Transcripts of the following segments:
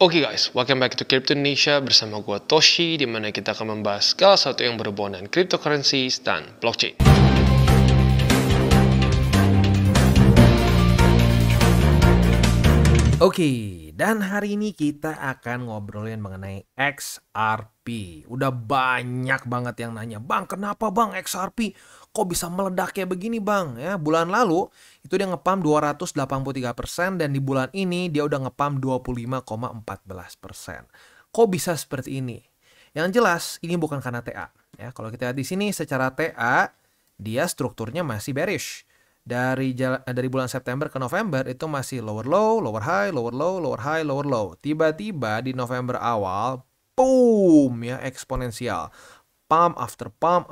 Oke guys, welcome back to Crypto Indonesia bersama gue Toshi, di mana kita akan membahas segala sesuatu yang berhubungan dengan cryptocurrencies dan blockchain. Oke, dan hari ini kita akan ngobrolin mengenai XRP. Udah banyak banget yang nanya, "Bang, kenapa Bang XRP kok bisa meledak kayak begini Bang?" Ya, bulan lalu itu dia ngepump 283% dan di bulan ini dia udah ngepump 25,14%. Kok bisa seperti ini? Yang jelas ini bukan karena TA. Ya, kalau kita lihat di sini secara TA dia strukturnya masih bearish. Dari bulan September ke November itu masih lower low, lower high, lower low, lower high, lower low. Tiba-tiba di November awal, boom ya, eksponensial. Pump after pump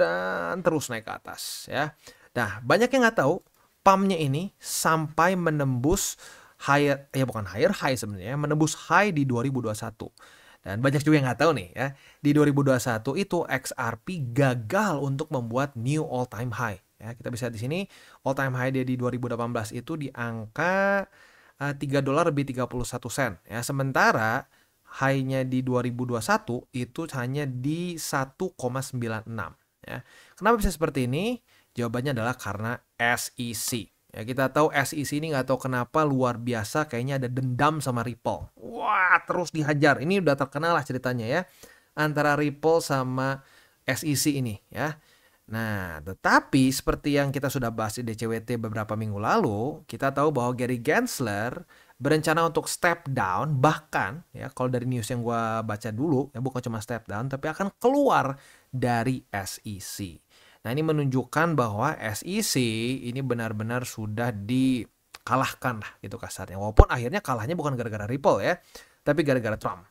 dan terus naik ke atas ya. Nah, banyak yang nggak tahu pumpnya ini sampai menembus higher, ya bukan higher high sebenarnya, menembus high di 2021. Dan banyak juga yang nggak tahu nih ya, di 2021 itu XRP gagal untuk membuat new all time high. Ya, kita bisa di sini all time high dia di 2018 itu di angka $3 lebih 31 sen. Ya, sementara high-nya di 2021 itu hanya di 1,96. Ya. Kenapa bisa seperti ini? Jawabannya adalah karena SEC. Ya, kita tahu SEC ini nggak tahu kenapa luar biasa, kayaknya ada dendam sama Ripple. Wah, terus dihajar. Ini udah terkenal lah ceritanya ya, antara Ripple sama SEC ini ya. Nah, tetapi seperti yang kita sudah bahas di DCWT beberapa minggu lalu, kita tahu bahwa Gary Gensler berencana untuk step down, bahkan ya kalau dari news yang gue baca dulu, ya bukan cuma step down, tapi akan keluar dari SEC. Nah, ini menunjukkan bahwa SEC ini benar-benar sudah dikalahkan lah gitu kasarnya. Walaupun akhirnya kalahnya bukan gara-gara Ripple ya, tapi gara-gara Trump.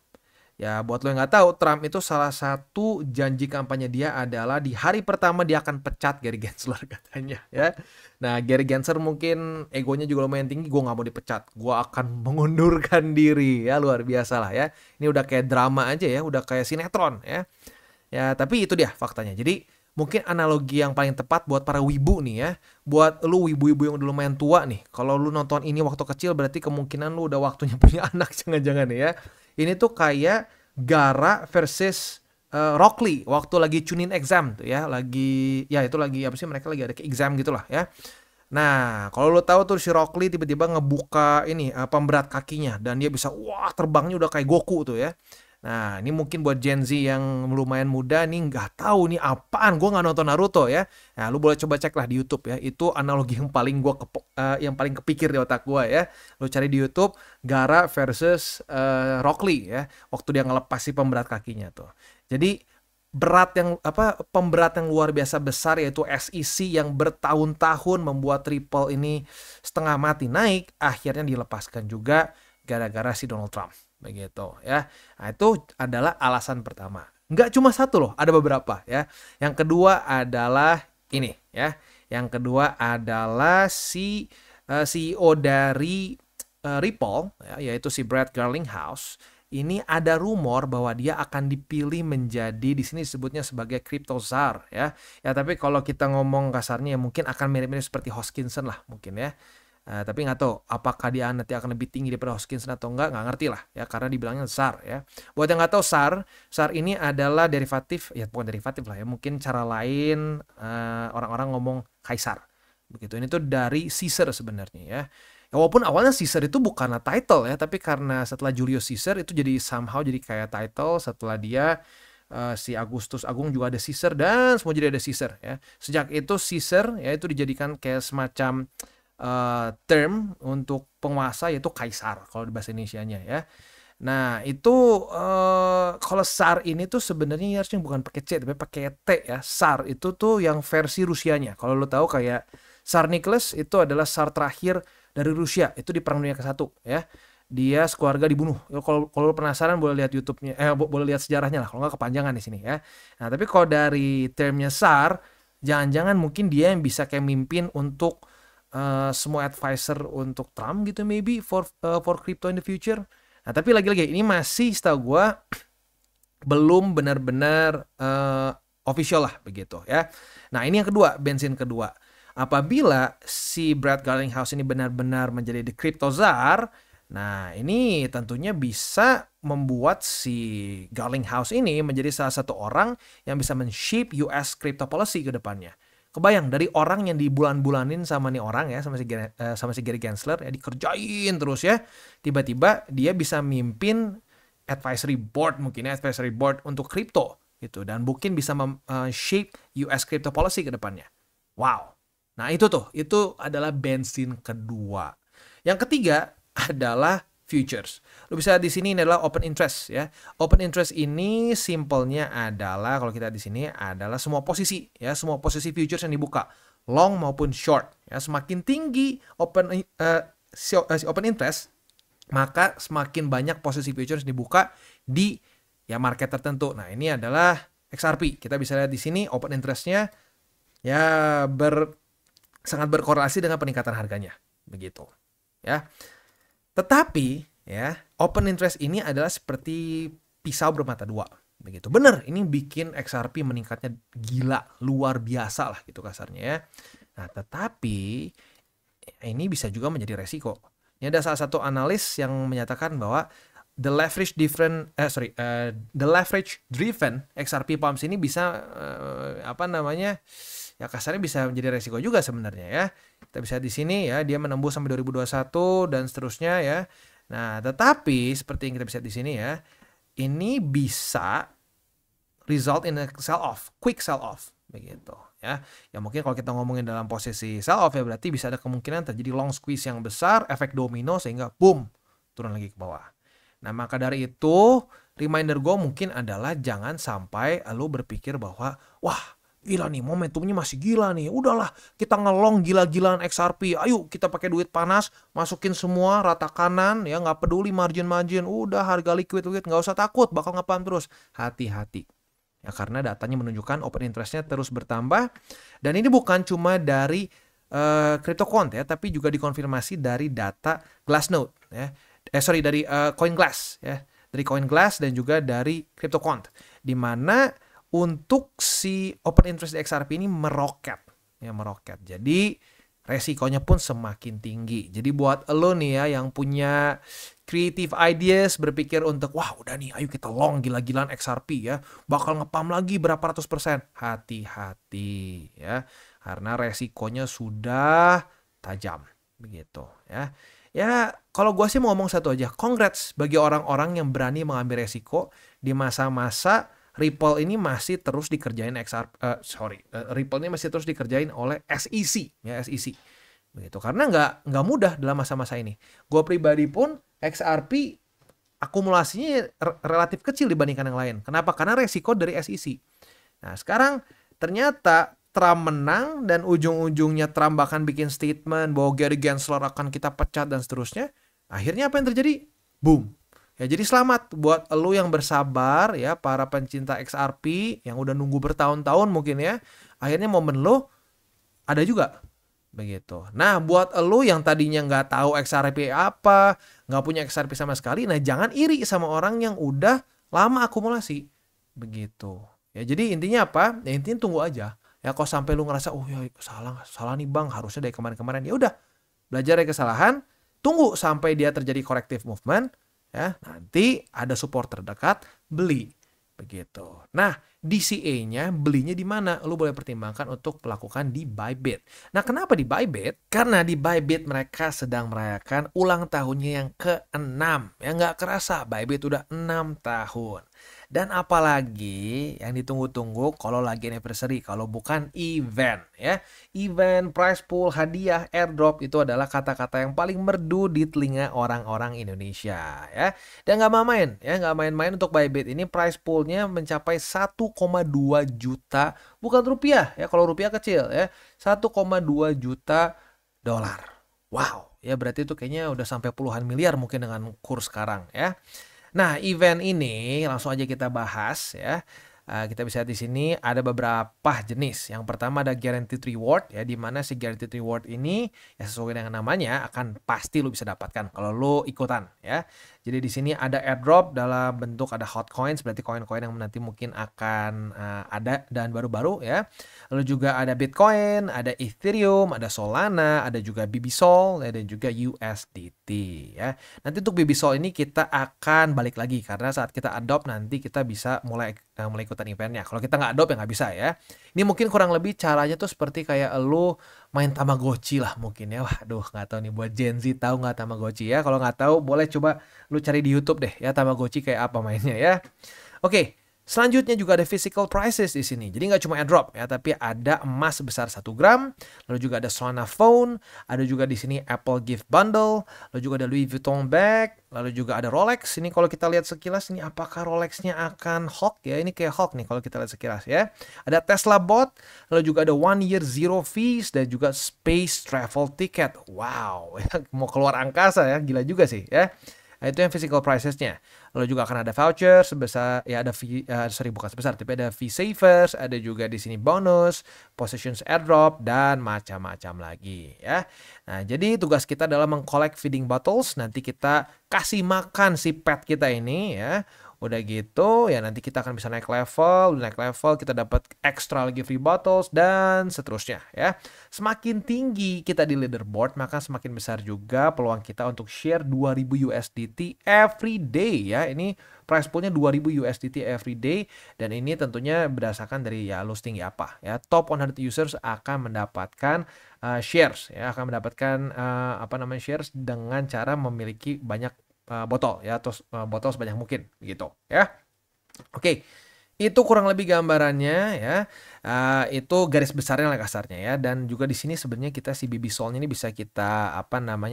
Ya, buat lo yang nggak tahu, Trump itu salah satu janji kampanye dia adalah di hari pertama dia akan pecat Gary Gensler katanya ya. Nah, Gary Gensler mungkin egonya juga lumayan tinggi, gue nggak mau dipecat, gue akan mengundurkan diri ya, luar biasa lah ya. Ini udah kayak drama aja ya, udah kayak sinetron ya. Ya, tapi itu dia faktanya. Jadi mungkin analogi yang paling tepat buat para wibu nih ya, buat lu wibu-wibu yang udah lumayan tua nih, kalau lu nonton ini waktu kecil berarti kemungkinan lu udah waktunya punya anak jangan-jangan ya. Ini tuh kayak Gara versus Rock Lee waktu lagi tune-in exam tuh ya, lagi ya itu lagi apa sih, mereka lagi ada ke exam gitulah ya. Nah, kalau lo tahu tuh si Rock Lee tiba-tiba ngebuka ini pemberat kakinya dan dia bisa wah terbangnya udah kayak Goku tuh ya. Nah, ini mungkin buat Gen Z yang lumayan muda nih nggak tahu nih apaan, gue nggak nonton Naruto ya. Nah, lu boleh coba cek lah di YouTube ya. Itu analogi yang paling yang paling kepikir di otak gue ya. Lu cari di YouTube Gara versus Rock Lee ya. Waktu dia ngelepas si pemberat kakinya tuh. Jadi pemberat yang luar biasa besar yaitu SEC yang bertahun-tahun membuat Ripple ini setengah mati naik, akhirnya dilepaskan juga gara-gara si Donald Trump. Begitu ya. Nah, itu adalah alasan pertama. Nggak cuma satu loh, ada beberapa ya. Yang kedua adalah ini ya. Yang kedua adalah si CEO dari Ripple ya, yaitu si Brad Garlinghouse. Ini ada rumor bahwa dia akan dipilih menjadi, di sini disebutnya sebagai crypto czar ya. Ya, tapi kalau kita ngomong kasarnya ya mungkin akan mirip-mirip seperti Hoskinson lah mungkin ya. Tapi nggak tahu apakah dia nanti akan lebih tinggi daripada Hoskinson atau nggak ngerti lah ya, karena dibilangnya SAR ya. Buat yang nggak tahu, SAR ini adalah derivatif, ya bukan derivatif lah ya, mungkin cara lain orang-orang ngomong kaisar begitu. Ini tuh dari Caesar sebenarnya ya. Ya, walaupun awalnya Caesar itu bukan title ya, tapi karena setelah Julius Caesar itu jadi somehow jadi kayak title. Setelah dia si Agustus Agung juga ada Caesar dan semua jadi ada Caesar ya. Sejak itu Caesar ya itu dijadikan kayak semacam term untuk penguasa, yaitu kaisar kalau di bahasa Indonesianya ya. Nah, itu kalau SAR ini tuh sebenarnya harusnya bukan pakai C tapi pakai T ya. SAR itu tuh yang versi Rusianya. Kalau lo tahu kayak Tsar Nicholas itu adalah SAR terakhir dari Rusia, itu di Perang Dunia ke-1 ya. Dia sekeluarga dibunuh. Kalau lo penasaran boleh lihat YouTube-nya, boleh lihat sejarahnya lah. Kalau nggak kepanjangan di sini ya. Nah, tapi kalau dari termnya SAR, jangan-jangan mungkin dia yang bisa kayak mimpin untuk semua advisor untuk Trump gitu, maybe for crypto in the future. Nah, tapi lagi-lagi ini masih setahu gue belum benar-benar official lah begitu ya. Nah, ini yang kedua, bensin kedua. Apabila si Brad Garlinghouse ini benar-benar menjadi the crypto czar, Nah, ini tentunya bisa membuat si Garlinghouse ini menjadi salah satu orang yang bisa men-shape US crypto policy ke depannya. Kebayang dari orang yang dibulan-bulanin sama nih orang ya, sama si Gary Gensler ya, dikerjain terus ya. Tiba-tiba dia bisa mimpin advisory board, mungkin ya, advisory board untuk crypto gitu, dan mungkin bisa shape US crypto policy ke depannya. Wow. Nah, itu adalah bensin kedua. Yang ketiga adalah futures. Lu bisa di sini, ini adalah open interest ya. Open interest ini simpelnya adalah, kalau kita di sini adalah semua posisi ya, semua posisi futures yang dibuka, long maupun short ya. Semakin tinggi open interest, maka semakin banyak posisi futures dibuka di ya market tertentu. Nah, ini adalah XRP. Kita bisa lihat di sini open interest-nya ya sangat berkorelasi dengan peningkatan harganya, begitu ya. Tetapi ya, open interest ini adalah seperti pisau bermata dua, begitu. Bener, ini bikin XRP meningkatnya gila, luar biasa lah gitu kasarnya ya. Nah, tetapi ini bisa juga menjadi resiko. Ini ada salah satu analis yang menyatakan bahwa the leverage driven XRP pumps ini bisa ya kasarnya bisa menjadi resiko juga sebenarnya ya. Kita bisa di sini ya, dia menembus sampai 2021 dan seterusnya ya. Nah, tetapi seperti yang kita bisa di sini ya, ini bisa result in a quick sell off begitu ya. Ya mungkin kalau kita ngomongin dalam posisi sell off ya, berarti bisa ada kemungkinan terjadi long squeeze yang besar, efek domino sehingga boom, turun lagi ke bawah. Nah, maka dari itu reminder gue mungkin adalah jangan sampai lo berpikir bahwa wah, gila nih, momentumnya masih gila nih. Udahlah, kita ngelong gila-gilaan XRP. Ayo kita pakai duit panas, masukin semua rata kanan ya, nggak peduli margin. Udah harga liquid, nggak usah takut, bakal ngepam terus. Hati-hati. Ya, karena datanya menunjukkan open interest-nya terus bertambah. Dan ini bukan cuma dari CryptoQuant ya, tapi juga dikonfirmasi dari data Glassnode ya. Dari CoinGlass ya. Dari CoinGlass dan juga dari CryptoQuant. Di mana untuk si open interest di XRP ini meroket. Jadi resikonya pun semakin tinggi. Jadi buat lo nih ya yang punya creative ideas, berpikir untuk wah udah nih ayo kita long gila-gilaan XRP ya, bakal ngepam lagi berapa ratus %. Hati-hati ya, karena resikonya sudah tajam begitu ya. Ya kalau gue sih mau ngomong satu aja, congrats bagi orang-orang yang berani mengambil resiko di masa-masa Ripple ini masih terus dikerjain Ripple ini masih terus dikerjain oleh SEC ya, SEC begitu, karena nggak mudah dalam masa-masa ini. Gue pribadi pun XRP akumulasinya relatif kecil dibandingkan yang lain. Kenapa? Karena resiko dari SEC. Nah, sekarang ternyata Trump menang dan ujung-ujungnya Trump bahkan bikin statement bahwa Gary Gensler akan kita pecat dan seterusnya. Akhirnya apa yang terjadi? Boom. Ya, jadi selamat buat lo yang bersabar ya, para pencinta XRP yang udah nunggu bertahun-tahun mungkin ya. Akhirnya momen lo ada juga begitu. Nah, buat lo yang tadinya nggak tahu XRP apa, nggak punya XRP sama sekali, nah jangan iri sama orang yang udah lama akumulasi begitu. Ya, jadi intinya apa? Ya intinya tunggu aja. Ya, kalau sampai lu ngerasa oh ya salah nih bang, harusnya dari kemarin-kemarin, ya udah belajar dari kesalahan, tunggu sampai dia terjadi corrective movement. Ya, nanti ada support terdekat, beli begitu. Nah, DCA-nya belinya di mana? Lu boleh pertimbangkan untuk melakukan di Bybit. Nah, kenapa di Bybit? Karena di Bybit mereka sedang merayakan ulang tahunnya yang ke-6. Ya, nggak kerasa Bybit udah 6 tahun. Dan apalagi yang ditunggu-tunggu kalau lagi anniversary, kalau bukan event ya. Event, prize pool, hadiah, airdrop itu adalah kata-kata yang paling merdu di telinga orang-orang Indonesia ya. Dan nggak main ya, nggak main-main untuk Bybit. Ini prize poolnya mencapai 1,2 juta, bukan rupiah ya, kalau rupiah kecil ya. 1,2 juta dolar. Wow, ya berarti itu kayaknya udah sampai puluhan miliar mungkin dengan kurs sekarang ya. Nah, event ini langsung aja kita bahas ya. Kita bisa lihat di sini ada beberapa jenis. Yang pertama ada guaranteed reward ya, di mana si guaranteed reward ini ya sesuai dengan namanya akan pasti lu bisa dapatkan kalau lu ikutan ya. Jadi di sini ada airdrop dalam bentuk ada hot coins, berarti koin-koin yang nanti mungkin akan ada dan baru-baru ya. Lalu juga ada Bitcoin, ada Ethereum, ada Solana, ada juga BBSol dan juga USDT ya. Nanti untuk BBSol ini kita akan balik lagi karena saat kita adopt nanti kita bisa mulai ikutan eventnya. Kalau kita nggak adopt ya nggak bisa ya. Ini mungkin kurang lebih caranya tuh seperti kayak lu main Tamagotchi lah mungkin ya. Waduh, nggak tahu nih buat Gen Z tahu nggak Tamagotchi ya. Kalau nggak tahu boleh coba lu cari di YouTube deh ya Tamagotchi kayak apa mainnya ya. Oke. Selanjutnya juga ada physical prices di sini. Jadi nggak cuma airdrop ya, tapi ada emas sebesar 1 gram, lalu juga ada Solana phone, ada juga di sini Apple gift bundle, lalu juga ada Louis Vuitton bag, lalu juga ada Rolex. Ini kalau kita lihat sekilas ini apakah Rolexnya akan Hulk ya? Ini kayak Hulk nih kalau kita lihat sekilas ya. Ada Tesla bot, lalu juga ada 1 year zero fees dan juga space travel ticket. Wow, mau keluar angkasa ya, gila juga sih ya. Nah, itu yang physical pricesnya. Lalu juga akan ada voucher sebesar ya ada fee, bukan sebesar tapi ada fee savers, ada juga di sini bonus, possessions airdrop dan macam-macam lagi ya. Nah, jadi tugas kita adalah mengkolek feeding bottles, nanti kita kasih makan si pet kita ini ya. Udah gitu ya nanti kita akan bisa naik level kita dapat extra lagi free bottles dan seterusnya ya. Semakin tinggi kita di leaderboard maka semakin besar juga peluang kita untuk share 2000 USDT every day ya. Ini price poolnya 2000 USDT every day dan ini tentunya berdasarkan dari ya lu tinggi apa ya. Top 100 users akan mendapatkan shares ya, akan mendapatkan shares dengan cara memiliki banyak botol ya atau botol sebanyak mungkin gitu ya. Oke. Itu kurang lebih gambarannya ya. Itu garis besarnya lah kasarnya ya. Dan juga di sini sebenarnya kita si BBSol ini bisa kita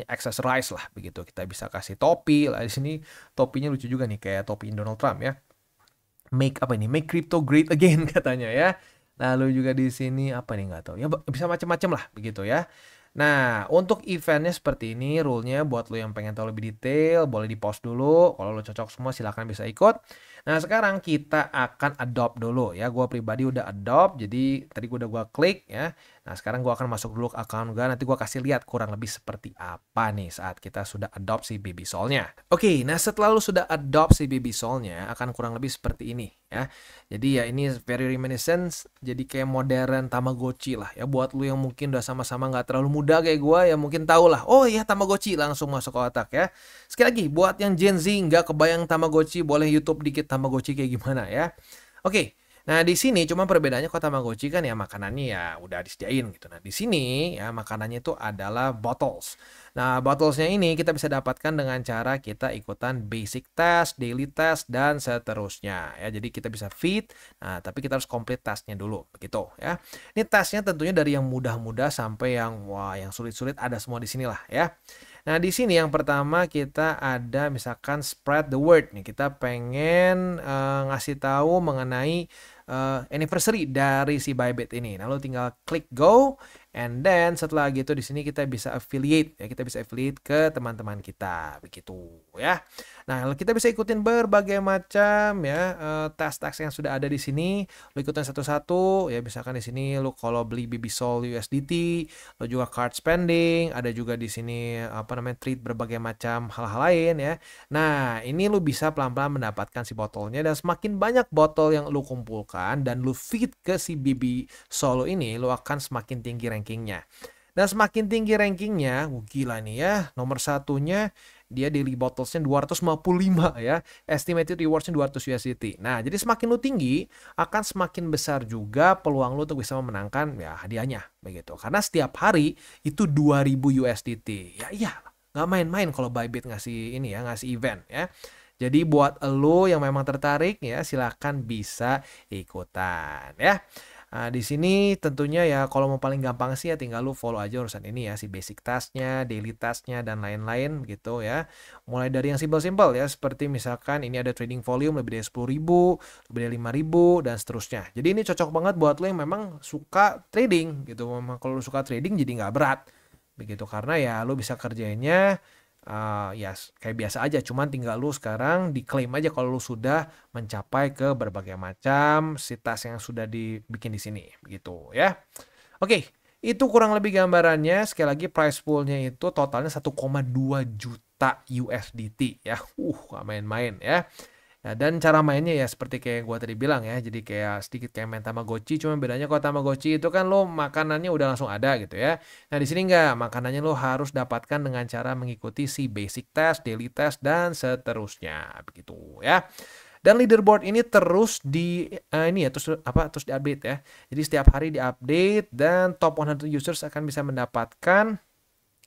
accessorize lah begitu. Kita bisa kasih topi lah di sini. Topinya lucu juga nih kayak topi Donald Trump ya. Make crypto great again katanya ya. Lalu juga di sini apa nih nggak tahu ya, bisa macam-macam lah begitu ya. Nah, untuk eventnya seperti ini, rule-nya buat lo yang pengen tahu lebih detail, boleh di-pause dulu. Kalau lo cocok semua, silahkan bisa ikut. Nah, sekarang kita akan adopt dulu ya. Gue pribadi udah adopt, jadi tadi gue klik ya. Nah, sekarang gue akan masuk dulu ke account gue. Nanti gue kasih lihat kurang lebih seperti apa nih saat kita sudah adopt si BBSol-nya. Oke, nah setelah lo sudah adopt si BBSol-nya, akan kurang lebih seperti ini ya. Jadi ya ini very reminiscent, jadi kayak modern Tamagotchi lah ya. Buat lu yang mungkin udah sama-sama nggak terlalu muda kayak gue ya mungkin tahu lah. Oh iya Tamagotchi langsung masuk ke otak ya. Sekali lagi buat yang Gen Z nggak kebayang Tamagotchi, boleh YouTube dikit Tamagotchi kayak gimana ya. Oke. Nah di sini cuma perbedaannya kalau Tamagotchi kan ya makanannya ya udah disediain gitu. Nah di sini ya makanannya itu adalah bottles. Nah bottlesnya ini kita bisa dapatkan dengan cara kita ikutan basic test, daily test dan seterusnya ya. Jadi kita bisa feed. Nah tapi kita harus complete testnya dulu begitu ya. Ini tesnya tentunya dari yang mudah-mudah sampai yang yang sulit-sulit ada semua di sini lah ya. Nah, di sini yang pertama kita ada misalkan spread the word nih. Kita pengen ngasih tahu mengenai anniversary dari si Bybit ini. Nah, lo tinggal klik go and then setelah gitu di sini kita bisa affiliate ya, kita bisa affiliate ke teman-teman kita begitu ya. Nah, kita bisa ikutin berbagai macam ya tes-tes yang sudah ada di sini. Lo ikutin satu-satu ya, misalkan di sini lo kalau beli BBSol USDT, lo juga card spending, ada juga di sini treat berbagai macam hal-hal lain ya. Nah, ini lo bisa pelan-pelan mendapatkan si botolnya dan semakin banyak botol yang lo kumpulkan dan lo feed ke si BBSol ini, lo akan semakin tinggi rankingnya. Dan semakin tinggi rankingnya, gila nih ya, nomor satunya dia daily bottlesnya 255 ya, estimated rewardsnya 200 USDT. Nah, jadi semakin lu tinggi, akan semakin besar juga peluang lu untuk bisa memenangkan ya hadiahnya begitu. Karena setiap hari itu 2000 USDT. Ya iya, nggak main-main kalau Bybit ngasih ini ya, ngasih event ya. Jadi buat lo yang memang tertarik ya, silahkan bisa ikutan ya. Nah, di sini tentunya ya kalau mau paling gampang sih ya tinggal lu follow aja urusan ini ya, si basic tasknya, daily tasknya dan lain-lain gitu ya. Mulai dari yang simple-simple ya, seperti misalkan ini ada trading volume lebih dari 10.000, lebih dari 5.000 dan seterusnya. Jadi ini cocok banget buat lo yang memang suka trading gitu. Memang kalau lu suka trading jadi nggak berat begitu, karena ya lu bisa kerjainnya ya kayak biasa aja, cuman tinggal lu sekarang diklaim aja kalau lu sudah mencapai ke berbagai macam sitas yang sudah dibikin di sini, gitu ya. Oke, itu kurang lebih gambarannya. Sekali lagi price poolnya itu totalnya 1,2 juta USDT ya. Gak main-main ya. Ya, dan cara mainnya ya seperti kayak gua tadi bilang ya. Jadi kayak sedikit kayak main Tamagotchi, cuma bedanya kalau Tamagotchi itu kan lo makanannya udah langsung ada gitu ya. Nah, di sini enggak, makanannya lo harus dapatkan dengan cara mengikuti si basic test, daily test dan seterusnya begitu ya. Dan leaderboard ini terus terus diupdate ya. Jadi setiap hari diupdate dan top 100 users akan bisa mendapatkan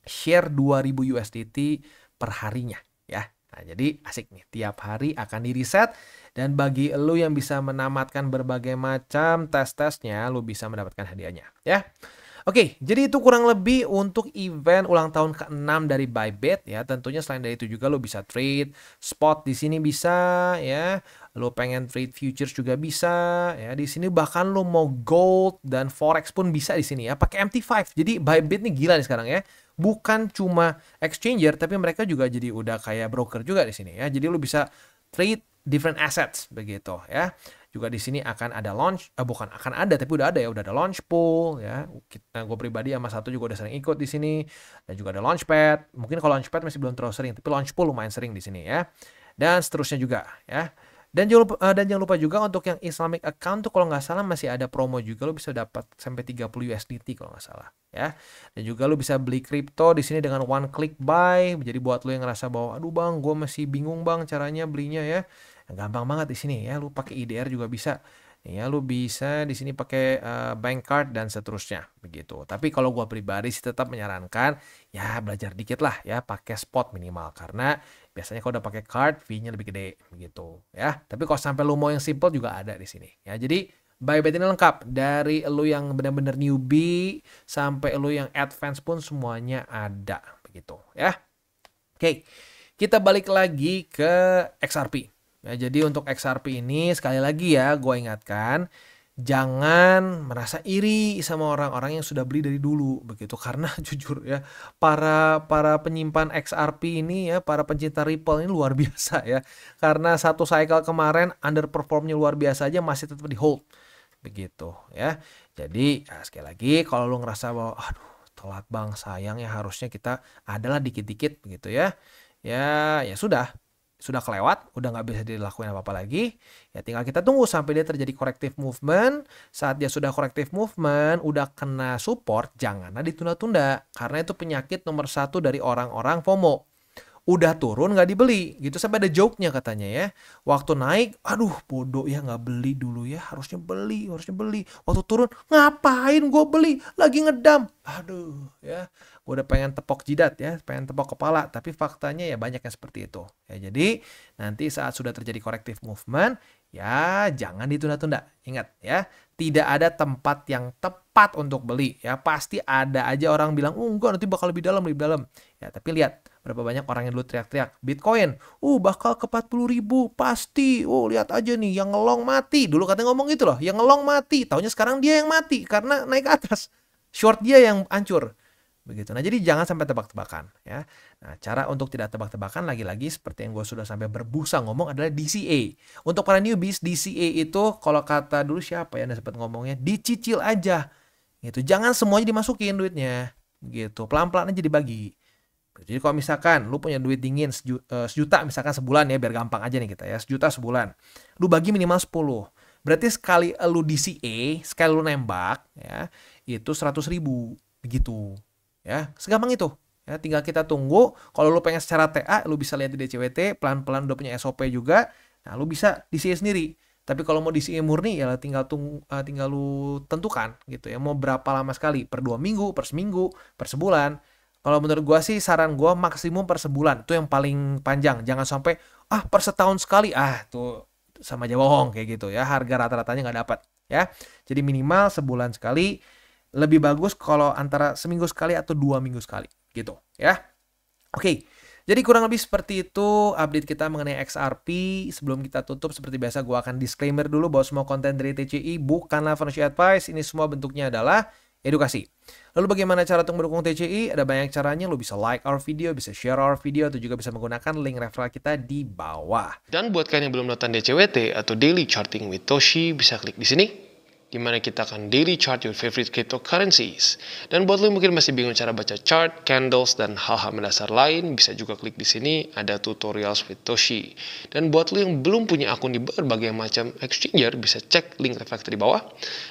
share 2000 USDT per harinya ya. Nah, jadi asik nih, tiap hari akan di reset dan bagi lu yang bisa menamatkan berbagai macam tes-tesnya, lu bisa mendapatkan hadiahnya ya. Oke, jadi itu kurang lebih untuk event ulang tahun ke-6 dari Bybit ya. Tentunya selain dari itu juga lo bisa trade spot di sini bisa ya. Lo pengen trade futures juga bisa ya. Di sini bahkan lo mau gold dan forex pun bisa di sini ya. Pakai MT5. Jadi Bybit nih gila nih sekarang ya. Bukan cuma exchanger tapi mereka juga jadi udah kayak broker juga di sini ya. Jadi lo bisa trade different assets begitu ya. Juga di sini akan ada launch, bukan akan ada tapi udah ada ya, udah ada launch pool ya. Gue pribadi sama satu juga udah sering ikut di sini dan juga ada launchpad. Mungkin kalau launchpad masih belum terlalu sering, tapi launch pool lumayan sering di sini ya. Dan seterusnya juga ya. Dan jangan lupa juga untuk yang Islamic account tuh kalau nggak salah masih ada promo juga, lo bisa dapat sampai 30 USDT kalau nggak salah ya. Dan juga lo bisa beli kripto di sini dengan one click buy. Jadi buat lo yang ngerasa bahwa aduh bang, gue masih bingung bang caranya belinya ya. Gampang banget di sini ya, lu pakai IDR juga bisa. Ya, lu bisa di sini pakai bank card dan seterusnya begitu. Tapi kalau gua pribadi sih tetap menyarankan ya belajar dikit lah ya, pakai spot minimal karena biasanya kalau udah pakai card fee-nya lebih gede begitu ya. Tapi kalau sampai lu mau yang simple juga ada di sini ya. Jadi Bybit ini lengkap dari lu yang benar-benar newbie sampai lu yang advance pun semuanya ada begitu ya. Oke, kita balik lagi ke XRP. Ya, jadi untuk XRP ini sekali lagi ya gue ingatkan jangan merasa iri sama orang-orang yang sudah beli dari dulu begitu karena jujur ya para penyimpan XRP ini ya para pencinta Ripple ini luar biasa ya karena satu cycle kemarin underperformnya luar biasa aja masih tetap di hold begitu ya. Jadi ya, sekali lagi kalau lu ngerasa bahwa aduh telat bang sayang ya harusnya kita adalah dikit-dikit begitu ya ya sudah kelewat, udah nggak bisa dilakuin apa-apa lagi, ya tinggal kita tunggu sampai dia terjadi corrective movement. Saat dia sudah corrective movement, udah kena support, janganlah ditunda-tunda. Karena itu penyakit nomor 1 dari orang-orang FOMO. Udah turun nggak dibeli, gitu sampai ada joke-nya katanya ya. Waktu naik, aduh bodoh ya nggak beli dulu ya, harusnya beli. Waktu turun, ngapain gue beli, lagi ngedam. Aduh ya, gue udah pengen tepok jidat ya, pengen tepok kepala, tapi faktanya ya banyak yang seperti itu. Ya jadi nanti saat sudah terjadi corrective movement, ya jangan ditunda-tunda. Ingat ya, tidak ada tempat yang tepat untuk beli ya. Pasti ada aja orang bilang, enggak nanti bakal lebih dalam. Ya tapi lihat berapa banyak orang yang dulu teriak-teriak Bitcoin, bakal ke 40.000 pasti. Lihat aja nih yang ngelong mati. Dulu katanya ngomong gitu loh, yang ngelong mati. Taunya sekarang dia yang mati karena naik ke atas. Short dia yang hancur. Begitu. Nah, jadi jangan sampai tebak-tebakan ya. Nah, cara untuk tidak tebak-tebakan lagi-lagi seperti yang gue sudah sampai berbusa ngomong adalah DCA. Untuk para newbies, DCA itu kalau kata dulu siapa ya sempat ngomongnya, dicicil aja. Gitu. Jangan semuanya dimasukin duitnya. Gitu. Pelan-pelan aja dibagi. Jadi kalau misalkan lu punya duit dingin sejuta misalkan sebulan ya biar gampang aja nih kita ya, sejuta sebulan. Lu bagi minimal 10. Berarti sekali lu DCA, sekali lu nembak ya, itu 100.000 begitu. Ya, segampang itu. Ya, tinggal kita tunggu. Kalau lu pengen secara TA, lu bisa lihat di DCWT, pelan-pelan udah punya SOP juga. Nah, lu bisa DCA sendiri. Tapi kalau mau DCA murni ya tinggal lu tentukan gitu ya, mau berapa lama sekali, per 2 minggu, per seminggu, per sebulan. Kalau menurut gua sih saran gua maksimum per sebulan. Itu yang paling panjang. Jangan sampai per setahun sekali. Tuh sama aja bohong kayak gitu ya. Harga rata-ratanya nggak dapat ya. Jadi minimal sebulan sekali. Lebih bagus kalau antara seminggu sekali atau 2 minggu sekali gitu ya. Oke. Jadi kurang lebih seperti itu update kita mengenai XRP. Sebelum kita tutup seperti biasa gua akan disclaimer dulu bahwa semua konten dari TCI bukanlah financial advice. Ini semua bentuknya adalah edukasi. Lalu bagaimana cara untuk mendukung TCI? Ada banyak caranya, lo bisa like our video, bisa share our video, atau juga bisa menggunakan link referral kita di bawah. Dan buat kalian yang belum nonton DCWT atau Daily Charting with Toshi, bisa klik di sini, di mana kita akan daily chart your favorite cryptocurrencies. Dan buat lo yang mungkin masih bingung cara baca chart, candles, dan hal-hal mendasar lain, bisa juga klik di sini, ada tutorials with Toshi. Dan buat lo yang belum punya akun di berbagai macam exchanger, bisa cek link reflektor di bawah.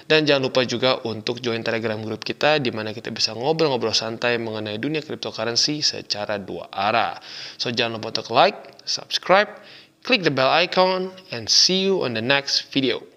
Dan jangan lupa juga untuk join Telegram group kita, di mana kita bisa ngobrol-ngobrol santai mengenai dunia cryptocurrency secara dua arah. So jangan lupa untuk like, subscribe, click the bell icon, and see you on the next video.